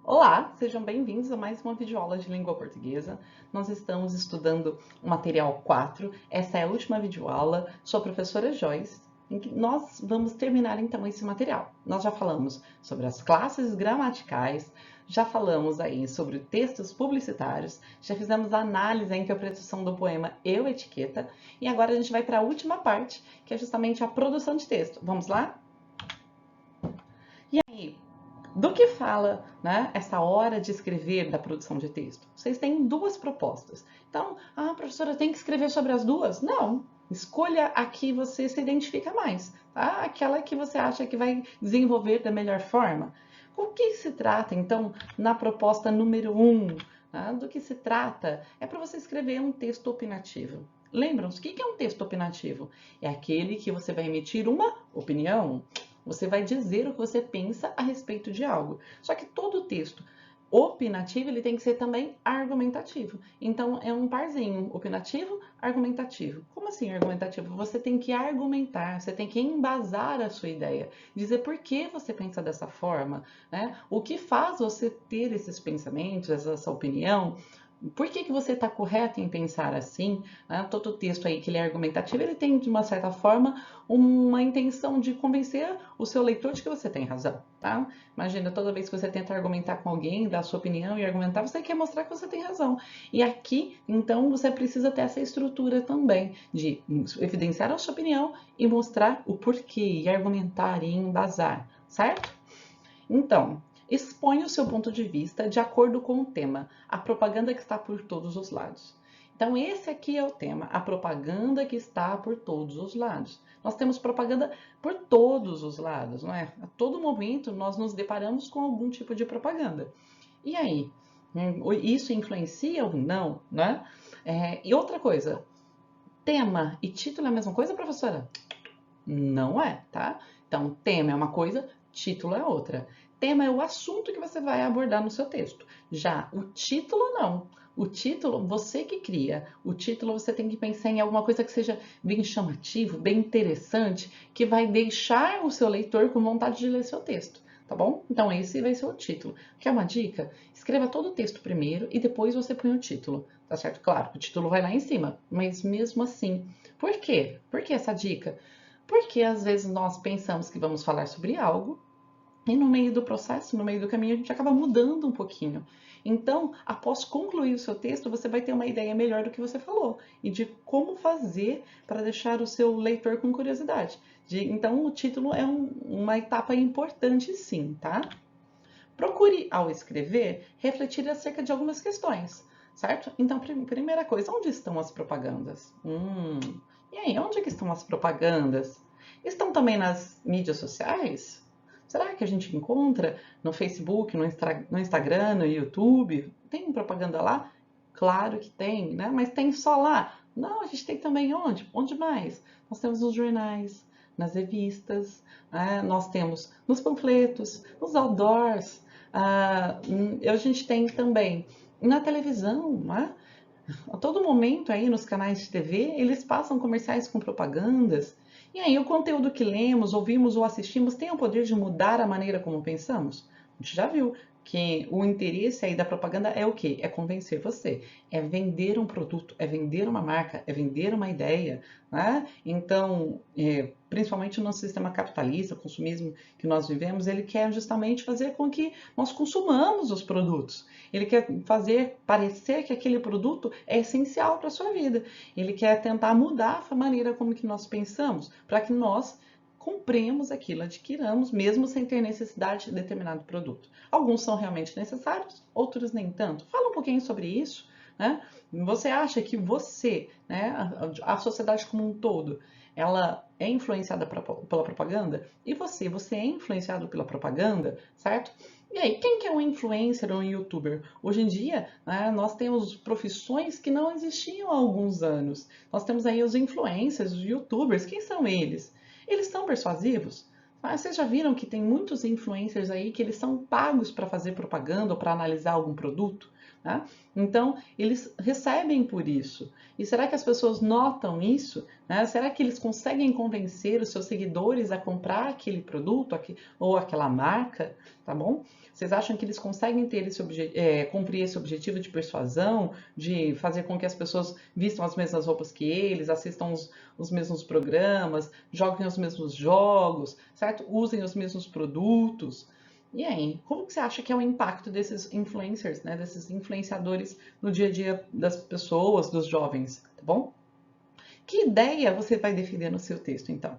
Olá, sejam bem-vindos a mais uma videoaula de língua portuguesa. Nós estamos estudando o material 4. Essa é a última videoaula. Sou a professora Joyce, em que nós vamos terminar então esse material. Nós já falamos sobre as classes gramaticais, já falamos aí sobre textos publicitários, já fizemos a análise e a interpretação do poema Eu, Etiqueta, e agora a gente vai para a última parte, que é justamente a produção de texto. Vamos lá? E aí, do que fala, né, essa hora de escrever da produção de texto? Vocês têm duas propostas. Então, professora, tem que escrever sobre as duas? Não. Escolha a que você se identifica mais, tá? Aquela que você acha que vai desenvolver da melhor forma. O que se trata, então, na proposta número 1? Tá? Do que se trata? É para você escrever um texto opinativo. Lembram-se, o que é um texto opinativo? É aquele que você vai emitir uma opinião. Você vai dizer o que você pensa a respeito de algo. Só que todo texto opinativo ele tem que ser também argumentativo. Então é um parzinho, opinativo, argumentativo. Como assim argumentativo? Você tem que argumentar, você tem que embasar a sua ideia, dizer por que você pensa dessa forma, né? O que faz você ter esses pensamentos, essa opinião? Por que você está correto em pensar assim? Né? Todo texto aí que ele é argumentativo, ele tem, de uma certa forma, uma intenção de convencer o seu leitor de que você tem razão. Tá? Imagina, toda vez que você tenta argumentar com alguém, dar a sua opinião e argumentar, você quer mostrar que você tem razão. E aqui, então, você precisa ter essa estrutura também, de evidenciar a sua opinião e mostrar o porquê, e argumentar e embasar, certo? Então, expõe o seu ponto de vista de acordo com o tema, a propaganda que está por todos os lados. Então, esse aqui é o tema, a propaganda que está por todos os lados. Nós temos propaganda por todos os lados, não é? A todo momento nós nos deparamos com algum tipo de propaganda. E aí? Isso influencia ou não, né? E outra coisa, tema e título é a mesma coisa, professora? Não é, tá? Então, tema é uma coisa, título é outra. Tema é o assunto que você vai abordar no seu texto. Já o título, não. O título, você que cria. O título, você tem que pensar em alguma coisa que seja bem chamativo, bem interessante, que vai deixar o seu leitor com vontade de ler seu texto. Tá bom? Então, esse vai ser o título. Quer uma dica? Escreva todo o texto primeiro e depois você põe o título. Tá certo? Claro, o título vai lá em cima, mas mesmo assim. Por quê? Por que essa dica? Porque às vezes nós pensamos que vamos falar sobre algo e no meio do processo, no meio do caminho, a gente acaba mudando um pouquinho. Então, após concluir o seu texto, você vai ter uma ideia melhor do que você falou e de como fazer para deixar o seu leitor com curiosidade. Então, o título é uma etapa importante, sim, tá? Procure, ao escrever, refletir acerca de algumas questões, certo? Então, primeira coisa, onde estão as propagandas? E aí, onde é que estão as propagandas? Estão também nas mídias sociais? Será que a gente encontra no Facebook, no Instagram, no YouTube? Tem propaganda lá? Claro que tem, né? Mas tem só lá? Não, a gente tem também onde? Onde mais? Nós temos nos jornais, nas revistas, né? Nós temos nos panfletos, nos outdoors. A gente tem também na televisão, né? A todo momento aí nos canais de TV, eles passam comerciais com propagandas. E aí, o conteúdo que lemos, ouvimos ou assistimos tem o poder de mudar a maneira como pensamos? A gente já viu que o interesse aí da propaganda é o quê? É convencer você, é vender um produto, é vender uma marca, é vender uma ideia, né? Então, principalmente no sistema capitalista, o consumismo que nós vivemos, ele quer justamente fazer com que nós consumamos os produtos. Ele quer fazer parecer que aquele produto é essencial para a sua vida. Ele quer tentar mudar a maneira como que nós pensamos, para que nós compremos aquilo, adquiramos, mesmo sem ter necessidade de determinado produto. Alguns são realmente necessários, outros nem tanto. Fala um pouquinho sobre isso, né? Você acha que você, né, a sociedade como um todo, ela é influenciada pela propaganda? E você é influenciado pela propaganda, certo? E aí, quem que é um influencer ou um youtuber? Hoje em dia, né, nós temos profissões que não existiam há alguns anos. Nós temos aí os influencers, os youtubers. Quem são eles? Eles são persuasivos? Vocês já viram que tem muitos influencers aí que eles são pagos para fazer propaganda ou para analisar algum produto? tá? Então, eles recebem por isso. E será que as pessoas notam isso? Né? Será que eles conseguem convencer os seus seguidores a comprar aquele produto ou aquela marca? Tá bom? Vocês acham que eles conseguem ter cumprir esse objetivo de persuasão, de fazer com que as pessoas vistam as mesmas roupas que eles, assistam os mesmos programas, joguem os mesmos jogos, certo? Usem os mesmos produtos? E aí, como que você acha que é o impacto desses influencers, né, desses influenciadores no dia a dia das pessoas, dos jovens, tá bom? Que ideia você vai defender no seu texto, então?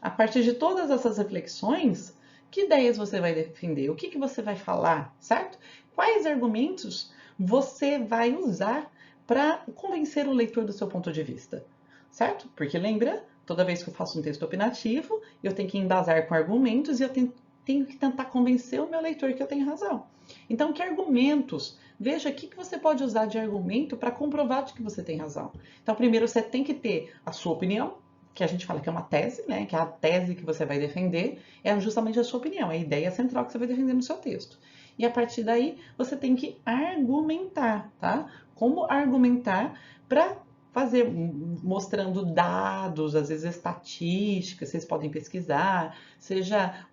A partir de todas essas reflexões, que ideias você vai defender? O que você vai falar, certo? Quais argumentos você vai usar para convencer o leitor do seu ponto de vista, certo? Porque lembra, toda vez que eu faço um texto opinativo, eu tenho que embasar com argumentos e eu tenho que tentar convencer o meu leitor que eu tenho razão. Então, que argumentos? Veja o que você pode usar de argumento para comprovar de que você tem razão. Então, primeiro você tem que ter a sua opinião, que a gente fala que é uma tese, né? Que é a tese que você vai defender, é justamente a sua opinião, é a ideia central que você vai defender no seu texto. E a partir daí, você tem que argumentar, tá? Como argumentar para fazer, mostrando dados, às vezes estatísticas, vocês podem pesquisar, seja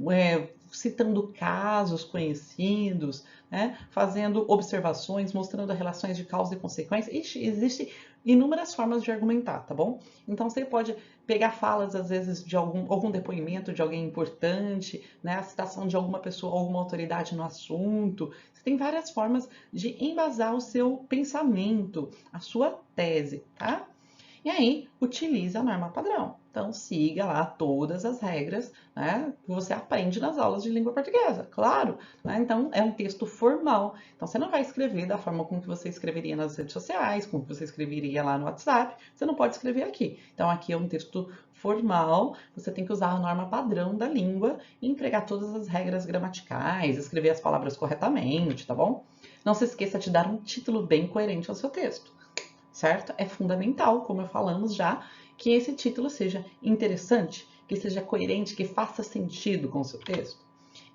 citando casos conhecidos, né? Fazendo observações, mostrando relações de causa e consequência. Existem inúmeras formas de argumentar, tá bom? Então você pode pegar falas, às vezes, de algum depoimento de alguém importante, né? A citação de alguma pessoa, alguma autoridade no assunto. Você tem várias formas de embasar o seu pensamento, a sua tese, tá? E aí, utilize a norma padrão. Então, siga lá todas as regras, né, que você aprende nas aulas de língua portuguesa, claro. Né? Então, é um texto formal. Então, você não vai escrever da forma como que você escreveria nas redes sociais, como que você escreveria lá no WhatsApp. Você não pode escrever aqui. Então, aqui é um texto formal. Você tem que usar a norma padrão da língua e empregar todas as regras gramaticais, escrever as palavras corretamente, tá bom? Não se esqueça de dar um título bem coerente ao seu texto. Certo? É fundamental, como falamos já, que esse título seja interessante, que seja coerente, que faça sentido com o seu texto.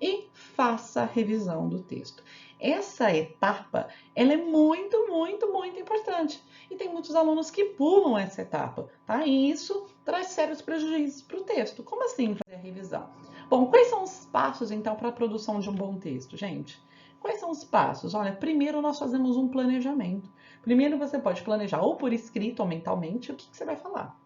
E faça a revisão do texto. Essa etapa, ela é muito, muito, muito importante. E tem muitos alunos que pulam essa etapa, tá? E isso traz sérios prejuízos para o texto. Como assim fazer a revisão? Bom, quais são os passos, então, para a produção de um bom texto, gente? Quais são os passos? Olha, primeiro nós fazemos um planejamento. Primeiro você pode planejar ou por escrito ou mentalmente o que você vai falar.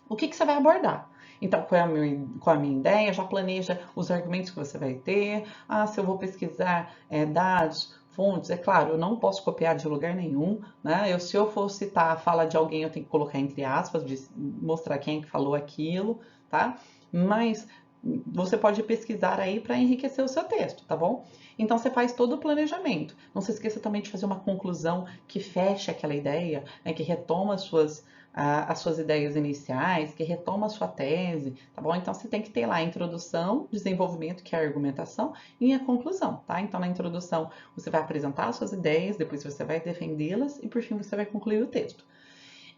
O que você vai abordar. Então, qual é a minha ideia? Já planeja os argumentos que você vai ter. Ah, se eu vou pesquisar dados, fontes, é claro, eu não posso copiar de lugar nenhum, né? Se eu for citar a fala de alguém, eu tenho que colocar entre aspas, mostrar quem que falou aquilo, tá? Mas você pode pesquisar aí para enriquecer o seu texto, tá bom? Então você faz todo o planejamento. Não se esqueça também de fazer uma conclusão que feche aquela ideia, né, que retoma as suas ideias iniciais, que retoma a sua tese, tá bom? Então você tem que ter lá a introdução, desenvolvimento, que é a argumentação, e a conclusão, tá? Então na introdução você vai apresentar as suas ideias, depois você vai defendê-las e por fim você vai concluir o texto.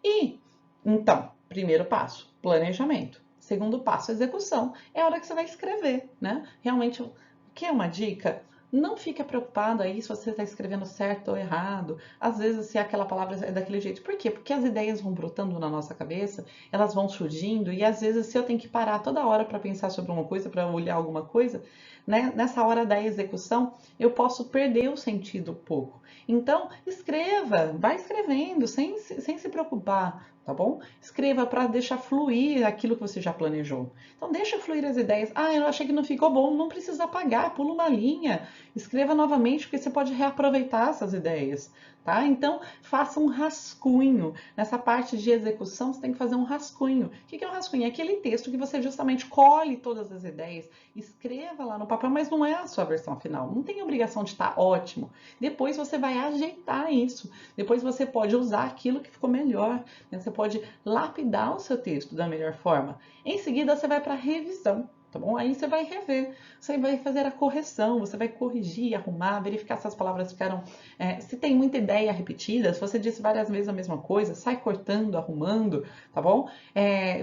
E então, primeiro passo, planejamento. Segundo passo, execução. É a hora que você vai escrever, né? Realmente, o que é uma dica? Não fica preocupado aí se você está escrevendo certo ou errado. Às vezes, se aquela palavra é daquele jeito. Por quê? Porque as ideias vão brotando na nossa cabeça, elas vão surgindo, e às vezes, se eu tenho que parar toda hora para pensar sobre uma coisa, para olhar alguma coisa, né? Nessa hora da execução, eu posso perder o sentido um pouco. Então, escreva, vai escrevendo, sem se preocupar, tá bom? Escreva para deixar fluir aquilo que você já planejou. Então, deixa fluir as ideias. Ah, eu achei que não ficou bom, não precisa apagar, pula uma linha. Escreva novamente, porque você pode reaproveitar essas ideias, tá? Então, faça um rascunho. Nessa parte de execução, você tem que fazer um rascunho. O que é um rascunho? É aquele texto que você justamente colhe todas as ideias, escreva lá no papel, mas não é a sua versão final. Não tem obrigação de estar ótimo. Depois você vai ajeitar isso. Depois você pode usar aquilo que ficou melhor. Né? Você pode lapidar o seu texto da melhor forma. Em seguida, você vai para a revisão. Tá bom? Aí você vai rever, você vai fazer a correção, você vai corrigir, arrumar, verificar se as palavras ficaram... se tem muita ideia repetida, se você disse várias vezes a mesma coisa, sai cortando, arrumando, tá bom?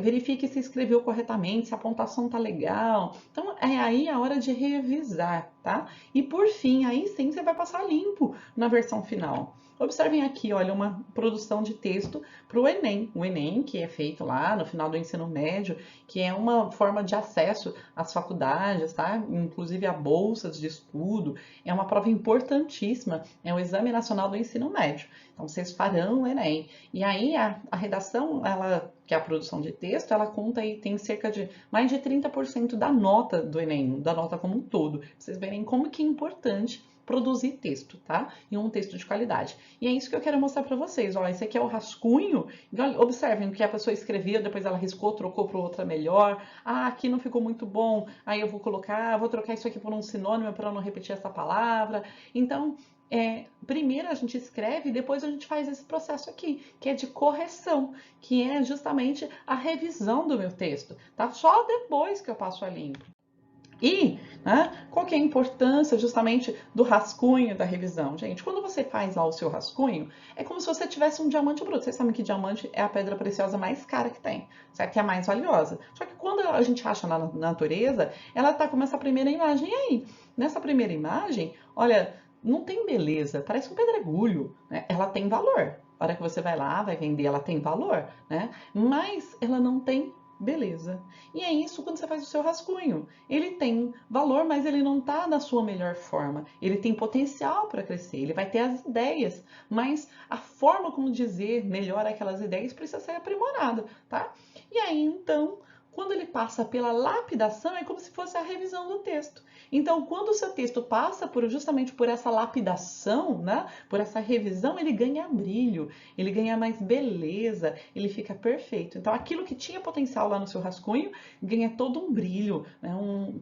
Verifique se escreveu corretamente, se a pontuação tá legal. Então, é aí a hora de revisar. tá? E por fim, aí sim você vai passar limpo na versão final. Observem aqui, olha, uma produção de texto para o Enem. O Enem, que é feito lá no final do ensino médio, que é uma forma de acesso às faculdades, tá? Inclusive a bolsas de estudo. É uma prova importantíssima, é o Exame Nacional do Ensino Médio. Então, vocês farão o Enem. E aí, a redação, ela, que é a produção de texto, ela conta aí, tem cerca de mais de 30% da nota do Enem, da nota como um todo. Vocês verem como que é importante produzir texto, tá? E um texto de qualidade. E é isso que eu quero mostrar para vocês. Ó, esse aqui é o rascunho. Observem o que a pessoa escreveu, depois ela riscou, trocou para outra melhor. Ah, aqui não ficou muito bom. Aí eu vou colocar, vou trocar isso aqui por um sinônimo para não repetir essa palavra. Então, primeiro a gente escreve e depois a gente faz esse processo aqui, que é de correção, que é justamente a revisão do meu texto, tá? Só depois que eu passo a limpo. E qual que é a importância justamente do rascunho da revisão? Gente, quando você faz lá o seu rascunho, é como se você tivesse um diamante bruto. Vocês sabem que diamante é a pedra preciosa mais cara que tem, certo? Que é a mais valiosa. Só que quando a gente acha na natureza, ela tá como essa primeira imagem aí. Nessa primeira imagem, olha, não tem beleza, parece um pedregulho, né? Ela tem valor. A hora que você vai lá, vai vender, ela tem valor, né? Mas ela não tem beleza. E é isso quando você faz o seu rascunho. Ele tem valor, mas ele não está na sua melhor forma. Ele tem potencial para crescer, ele vai ter as ideias, mas a forma como dizer melhor aquelas ideias precisa ser aprimorada, tá? E aí, então, quando ele passa pela lapidação, é como se fosse a revisão do texto. Então, quando o seu texto passa justamente por essa lapidação, né, por essa revisão, ele ganha brilho, ele ganha mais beleza, ele fica perfeito. Então, aquilo que tinha potencial lá no seu rascunho ganha todo um brilho, né,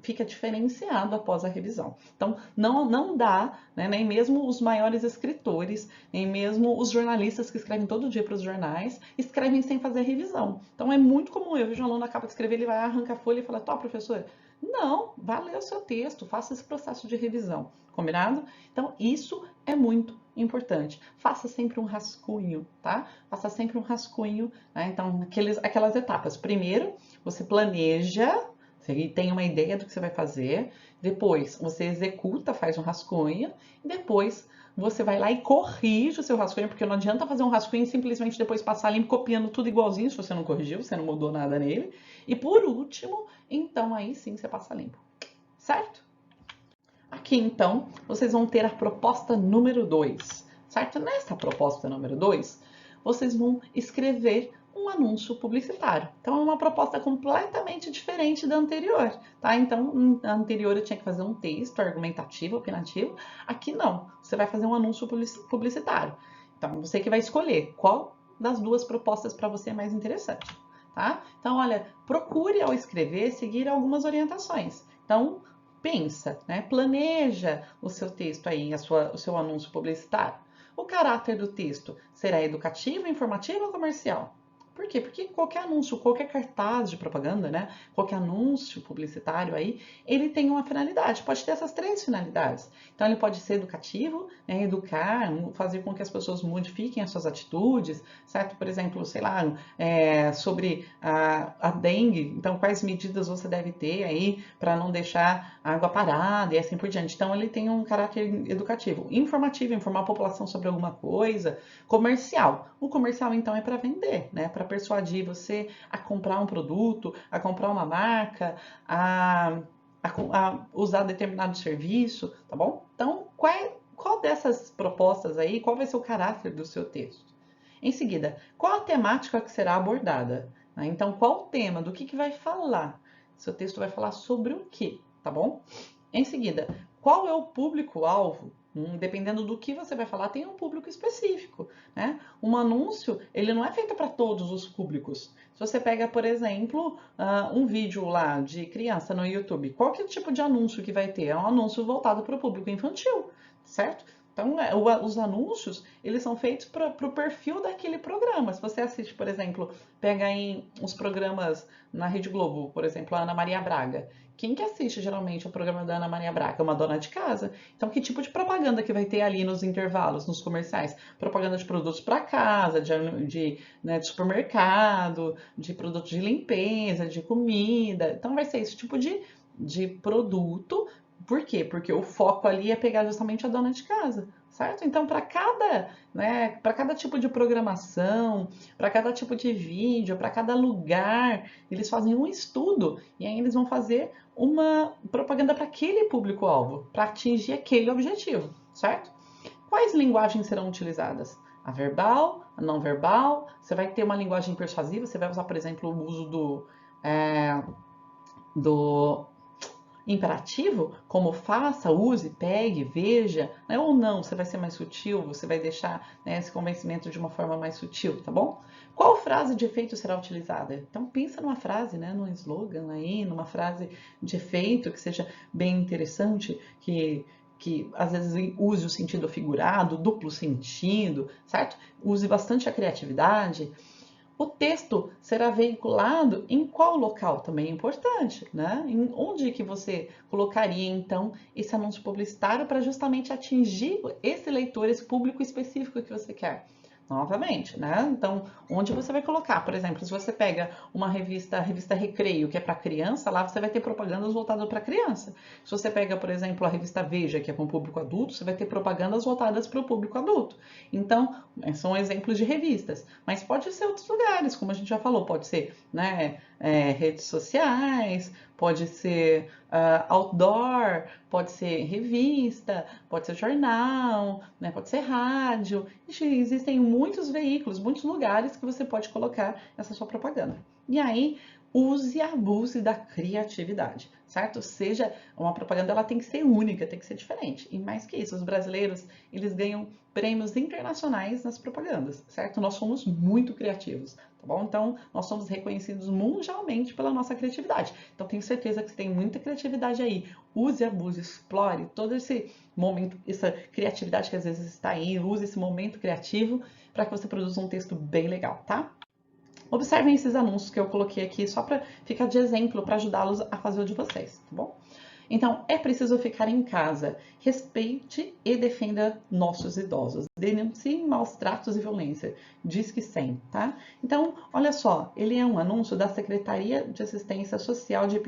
fica diferenciado após a revisão. Então, não dá, né, nem mesmo os maiores escritores, nem mesmo os jornalistas que escrevem todo dia para os jornais, escrevem sem fazer revisão. Então, é muito comum, eu vejo um aluno acaba de escrever, ele vai arrancar a folha e fala, tá, professor, não, vá ler o seu texto, faça esse processo de revisão, combinado? Então, isso é muito importante. Faça sempre um rascunho, tá? Faça sempre um rascunho, né? Então, aquelas etapas. Primeiro, você planeja, você tem uma ideia do que você vai fazer, depois você executa, faz um rascunho, e depois você vai lá e corrige o seu rascunho, porque não adianta fazer um rascunho e simplesmente depois passar limpo copiando tudo igualzinho, se você não corrigiu, você não mudou nada nele. E por último, então aí sim você passa limpo, certo? Aqui então, vocês vão ter a proposta número 2, certo? Nessa proposta número 2, vocês vão escrever um anúncio publicitário. Então é uma proposta completamente diferente da anterior, tá? Então, na anterior eu tinha que fazer um texto argumentativo, opinativo. Aqui não, você vai fazer um anúncio publicitário. Então, você que vai escolher qual das duas propostas para você é mais interessante, tá? Então, olha, procure ao escrever seguir algumas orientações. Então, pensa, né? Planeja o seu texto aí, o seu anúncio publicitário. O caráter do texto será educativo, informativo ou comercial? Por quê? Porque qualquer anúncio, qualquer cartaz de propaganda, né? Qualquer anúncio publicitário aí, ele tem uma finalidade, pode ter essas 3 finalidades. Então, ele pode ser educativo, né? Educar, fazer com que as pessoas modifiquem as suas atitudes, certo? Por exemplo, sei lá, sobre a dengue, então quais medidas você deve ter aí para não deixar a água parada e assim por diante. Então, ele tem um caráter educativo. Informativo, informar a população sobre alguma coisa. Comercial. O comercial, então, é para vender, né? Para persuadir você a comprar um produto, a comprar uma marca, a usar determinado serviço, tá bom? Então, qual dessas propostas aí, qual vai ser o caráter do seu texto? Em seguida, qual a temática que será abordada? Então, qual o tema? Do que vai falar? Seu texto vai falar sobre o quê, tá bom? Em seguida, qual é o público-alvo? Dependendo do que você vai falar, tem um público específico, né? Um anúncio, ele não é feito para todos os públicos. Se você pega, por exemplo, um vídeo lá de criança no YouTube, qual que é o tipo de anúncio que vai ter? É um anúncio voltado para o público infantil, certo? Então, os anúncios, eles são feitos para o perfil daquele programa. Se você assiste, por exemplo, pega aí os programas na Rede Globo, por exemplo, a Ana Maria Braga. Quem que assiste geralmente o programa da Ana Maria Braga? Uma dona de casa. Então, que tipo de propaganda que vai ter ali nos intervalos, nos comerciais? Propaganda de produtos para casa, de supermercado, de produtos de limpeza, de comida. Então, vai ser esse tipo de produto Por quê? Porque o foco ali é pegar justamente a dona de casa, certo? Então, para cada, né, para cada tipo de programação, para cada tipo de vídeo, para cada lugar, eles fazem um estudo e aí eles vão fazer uma propaganda para aquele público-alvo, para atingir aquele objetivo, certo? Quais linguagens serão utilizadas? A verbal, a não verbal, você vai ter uma linguagem persuasiva, você vai usar, por exemplo, o uso do imperativo, como faça, use, pegue, veja, né? Ou não, você vai ser mais sutil, você vai deixar, né, esse convencimento de uma forma mais sutil, tá bom? Qual frase de efeito será utilizada? Então pensa numa frase, né, num slogan aí, numa frase de efeito que seja bem interessante, que às vezes use o sentido figurado, duplo sentido, certo? Use bastante a criatividade. O texto será veiculado em qual local? Também é importante, né? Em onde que você colocaria, então, esse anúncio publicitário para justamente atingir esse leitor, esse público específico que você quer? Novamente, né? Então, onde você vai colocar? Por exemplo, se você pega uma revista, a revista Recreio, que é para criança, lá você vai ter propagandas voltadas para criança. Se você pega, por exemplo, a revista Veja, que é para o público adulto, você vai ter propagandas voltadas para o público adulto. Então, são exemplos de revistas, mas pode ser outros lugares, como a gente já falou, pode ser, né, redes sociais, pode ser outdoor, pode ser revista, pode ser jornal, né, pode ser rádio. Existem muitos veículos, muitos lugares que você pode colocar essa sua propaganda. E aí, use e abuse da criatividade, certo? Seja uma propaganda, ela tem que ser única, tem que ser diferente. E mais que isso, os brasileiros, eles ganham prêmios internacionais nas propagandas, certo? Nós somos muito criativos, tá bom? Então, nós somos reconhecidos mundialmente pela nossa criatividade. Então, tenho certeza que você tem muita criatividade aí. Use, abuse, explore todo esse momento, essa criatividade que às vezes está aí. Use esse momento criativo para que você produza um texto bem legal, tá? Observem esses anúncios que eu coloquei aqui só para ficar de exemplo, para ajudá-los a fazer o de vocês, tá bom? Então, é preciso ficar em casa. Respeite e defenda nossos idosos. Denuncie maus tratos e violência. Diz que sim, tá? Então, olha só, ele é um anúncio da Secretaria de Assistência Social de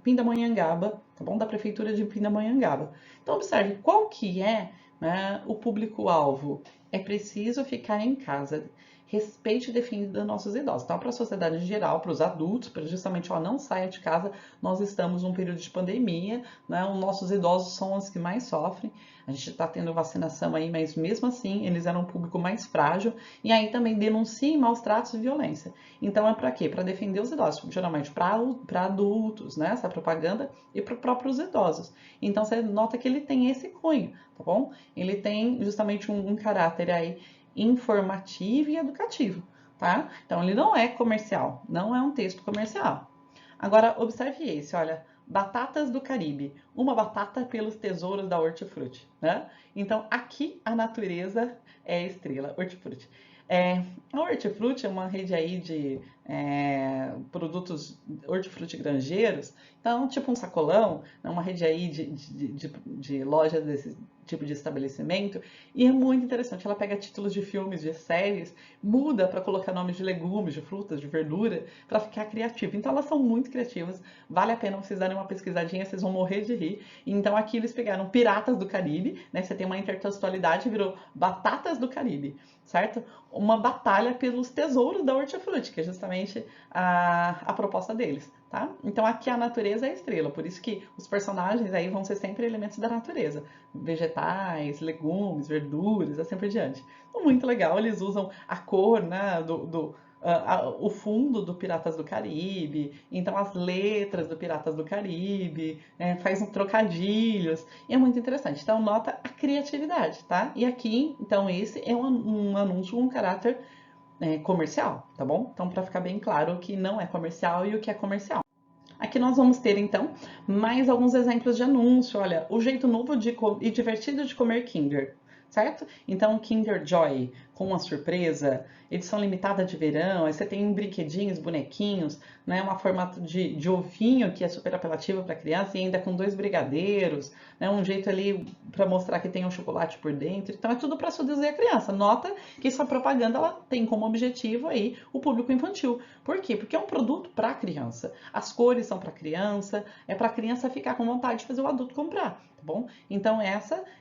Pindamonhangaba, tá bom? Da Prefeitura de Pindamonhangaba. Então, observe qual que é, né, o público-alvo. É preciso ficar em casa. Respeite e defenda nossos idosos. Então, para a sociedade em geral, para os adultos, para justamente, ó, não saia de casa, nós estamos num período de pandemia, né? Os nossos idosos são os que mais sofrem. A gente está tendo vacinação aí, mas mesmo assim, eles eram um público mais frágil. E aí também denunciem maus tratos e violência. Então, é para quê? Para defender os idosos, geralmente para adultos, né? Essa propaganda e para os próprios idosos. Então, você nota que ele tem esse cunho, tá bom? Ele tem justamente um caráter aí informativo e educativo, tá? Então ele não é comercial, não é um texto comercial. Agora observe esse, olha, batatas do Caribe, uma batata pelos tesouros da Hortifruti, né? Então aqui a natureza é a estrela, Hortifruti. A Hortifruti é uma rede aí de produtos hortifruti granjeiros, então tipo um sacolão, uma rede aí de lojas desse tipo de estabelecimento, e é muito interessante, ela pega títulos de filmes, de séries, muda para colocar nomes de legumes, de frutas, de verdura, para ficar criativa. Então elas são muito criativas, vale a pena vocês darem uma pesquisadinha, vocês vão morrer de rir. Então aqui eles pegaram Piratas do Caribe, né? Você tem uma intertextualidade e virou Batatas do Caribe, certo? Uma batalha pelos tesouros da Hortifruti, que é justamente a proposta deles, tá? Então aqui a natureza é a estrela, por isso que os personagens aí vão ser sempre elementos da natureza, vegetais, legumes, verduras, assim por diante. Então, muito legal, eles usam a cor, né, o fundo do Piratas do Caribe, então as letras do Piratas do Caribe, faz um trocadilhos, e é muito interessante. Então nota a criatividade, tá? E aqui, então esse é um anúncio com caráter comercial, tá bom? Então para ficar bem claro o que não é comercial e o que é comercial. Aqui nós vamos ter, então, mais alguns exemplos de anúncio. Olha, o jeito novo e divertido de comer Kinder, certo? Então, Kinder Joy, com uma surpresa. edição limitada de verão, aí você tem brinquedinhos, bonequinhos, né, uma formato de ovinho que é super apelativo para criança e ainda com 2 brigadeiros, né, um jeito ali para mostrar que tem um chocolate por dentro. Então é tudo para seduzir a criança. Nota que essa propaganda ela tem como objetivo aí o público infantil. Por quê? Porque é um produto para criança. As cores são para criança, é para a criança ficar com vontade de fazer o adulto comprar, tá bom? Então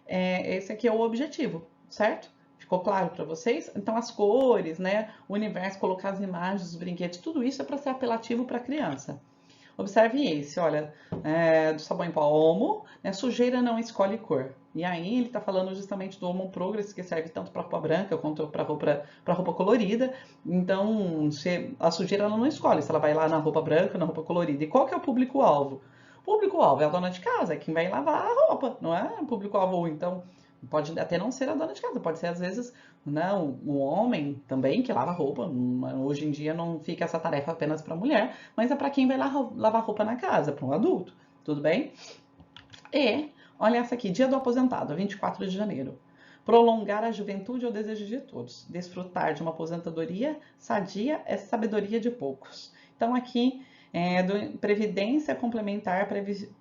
esse aqui é o objetivo, certo? Ficou claro para vocês? Então as cores, né, o universo, colocar as imagens, os brinquedos, tudo isso é para ser apelativo para a criança. Observe esse, olha, do sabão em pó Omo, né, sujeira não escolhe cor. E aí ele está falando justamente do Omo Progress, que serve tanto para roupa branca quanto para roupa colorida. Então, a sujeira ela não escolhe se ela vai lá na roupa branca, na roupa colorida. E qual que é o público-alvo? O público-alvo é a dona de casa, é quem vai lavar a roupa, não é o público-alvo. Então, pode até não ser a dona de casa, pode ser às vezes não, um homem também que lava roupa. Hoje em dia não fica essa tarefa apenas para a mulher, mas é para quem vai lavar roupa na casa, para um adulto. Tudo bem? E olha essa aqui, Dia do Aposentado, 24 de janeiro. Prolongar a juventude é o desejo de todos. Desfrutar de uma aposentadoria sadia é sabedoria de poucos. Então aqui Previdência Complementar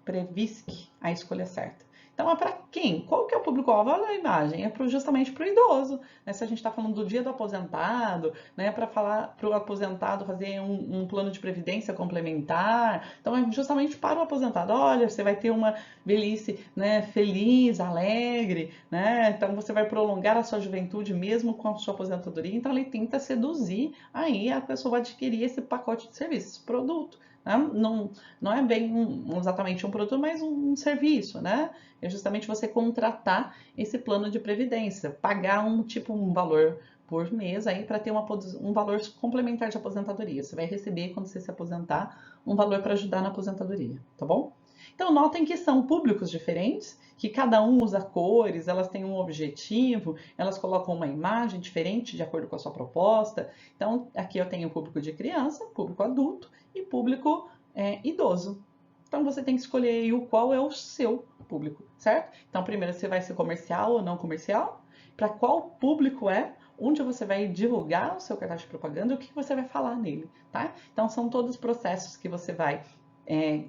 Previsc, a escolha certa. Então é para quem? Qual que é o público-alvo? Olha a imagem, é justamente para o idoso. Né? Se a gente está falando do dia do aposentado, né? Para falar para o aposentado fazer um plano de previdência complementar. Então é justamente para o aposentado. Olha, você vai ter uma velhice, né, feliz, alegre, né? Então você vai prolongar a sua juventude mesmo com a sua aposentadoria. Então ele tenta seduzir aí a pessoa a adquirir esse pacote de serviços, produto. Não é bem exatamente um produto, mas um serviço, né? É justamente você contratar esse plano de previdência, pagar um valor por mês aí para ter um valor complementar de aposentadoria. Você vai receber quando você se aposentar um valor para ajudar na aposentadoria, tá bom? Então notem que são públicos diferentes, que cada um usa cores, elas têm um objetivo, elas colocam uma imagem diferente de acordo com a sua proposta. Então aqui eu tenho público de criança, público adulto e público idoso. Então você tem que escolher aí qual é o seu público, certo? Então primeiro você vai ser comercial ou não comercial, para qual público é, onde você vai divulgar o seu cartaz de propaganda e o que você vai falar nele, tá? Então são todos os processos que você vai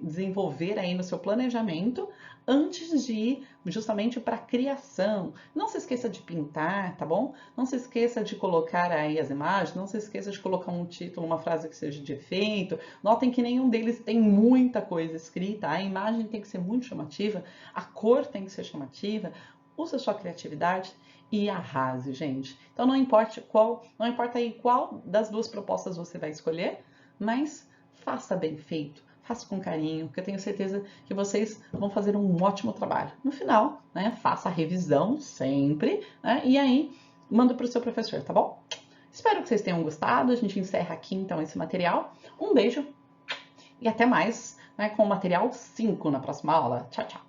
desenvolver aí no seu planejamento antes de ir justamente para a criação. Não se esqueça de pintar, tá bom? Não se esqueça de colocar aí as imagens, não se esqueça de colocar um título, uma frase que seja de efeito. Notem que nenhum deles tem muita coisa escrita, a imagem tem que ser muito chamativa, a cor tem que ser chamativa, use a sua criatividade e arrase, gente. Então não importa aí qual das duas propostas você vai escolher, mas faça bem feito. Faça com carinho, porque eu tenho certeza que vocês vão fazer um ótimo trabalho. No final, né, faça a revisão sempre, né, e aí manda para o seu professor, tá bom? Espero que vocês tenham gostado. A gente encerra aqui então esse material. Um beijo e até mais, né, com o material 5 na próxima aula. Tchau, tchau!